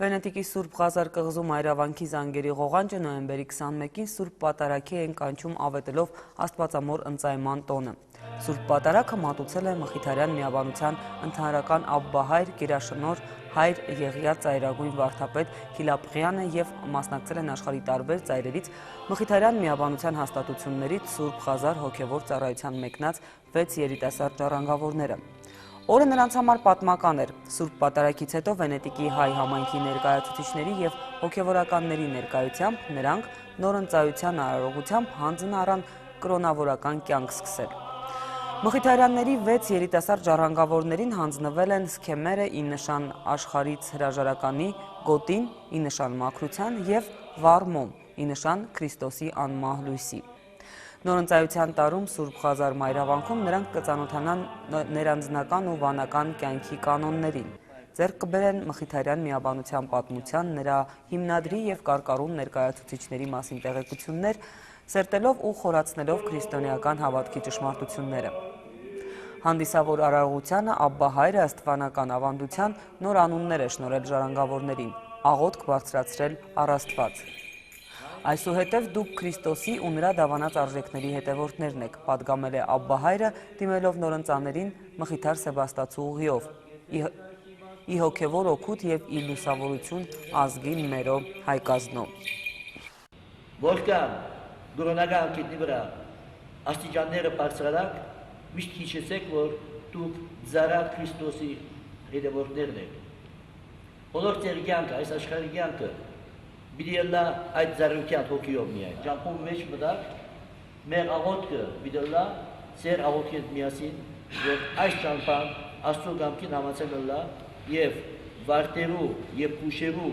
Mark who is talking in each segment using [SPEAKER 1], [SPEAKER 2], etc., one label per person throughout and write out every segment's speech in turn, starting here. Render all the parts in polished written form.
[SPEAKER 1] Վենետիկի Սուրբ Ղազար կղզու մայրավանքի զանգերի ղողանջը նոյեմբերի 21-ին Սուրբ Պատարագի են կանչում ավետելով Աստվածամոր ընծայման տոնը։ Սուրբ Պատարագը մատուցել է Մխիթարյան միաբանության ընդհանրական Աբբահայր գերաշնորհ Հայր Եղիա ծայրագույն վարդապետ Քիլապղյանը և մասնակցել են աշխարհի տարբեր ծայրերից Մխիթարյան միաբանության հաստատություններից Սուրբ Ղազար հոգևոր ծառայության մեկնած 6 երիտասարդ ժառանգավորները։ Օրը նրանց համար պատմական էր։ Սուրբ Պատարագից հետո Վենետիկի հայ համայնքի ներկայացուցիչների և հոգևորականների ներկայությամբ նրանք նոր ընծայության արարողությամբ հանձն առան կրոնավորական կյանք սկսել։ Մխիթարյանների 6 երիտասարդ ժառանգավորներին հանձնվել են սքեմերը ի նշան աշխարհից հրաժարականի, գոտին ի նշան մաքրության և վառմոմ ի նշան Քրիստոսի անմահ լույսի։ Նորընծայության տարում Սուրբ Ղազար մայրավանքում նրանք կծանոթանան ներանձնական ու վանական կյանքի կանոններին, ձեռք կբերեն Մխիթարյան միաբանության պատմության, նրա հիմնադրի և կարկառուն ներկայացուցիչների մասին տեղեկություններ, սերտելով ու խորացնելով քրիստոնեական հավատքի ճշմարտությունները։ Հանդիսավոր արարողությանը Աբբահայրը ըստ վանական ավանդության նոր անուններ է շնորհել ժառանգավորներին, աղոթք բարձրացրել առ Աստված։ Այսուհետև դուք Քրիստոսի ու նրա դավանած արժեքների հետևորդներն եք, պատգամել է Աբբահայրը, դիմելով նորընծաներին Մխիթար Սեբաստացու ուղիով, ի հոգևոր օգուտ և ի լուսավորություն ազգին մերո հայկազնո։
[SPEAKER 2] Որքան գրոնական գետնի վրա աստիճանները բարձրանակ, միշտ հիշեցեք, որ դուք ծառայ Քրիստոսի հետևորդներն եք։ Բոլոր ձեր կյանքը, այս աշխարհի կյանքը Բիդելլա այդ ծառայության հոգիով միայն։ Ճամփում մեջ մտակ, մեր աղոթքը բիդելլա ձեր աղոթքին միասին, որ այս ճամփան Աստծո կամքին համաձայն լա եւ վարտերու եւ փուշերու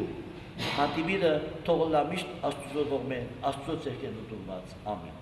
[SPEAKER 2] հանդիպիլը թողնա միշտ Աստծո կողմեն, Աստծո ցերկեն դուրս։ Ամեն։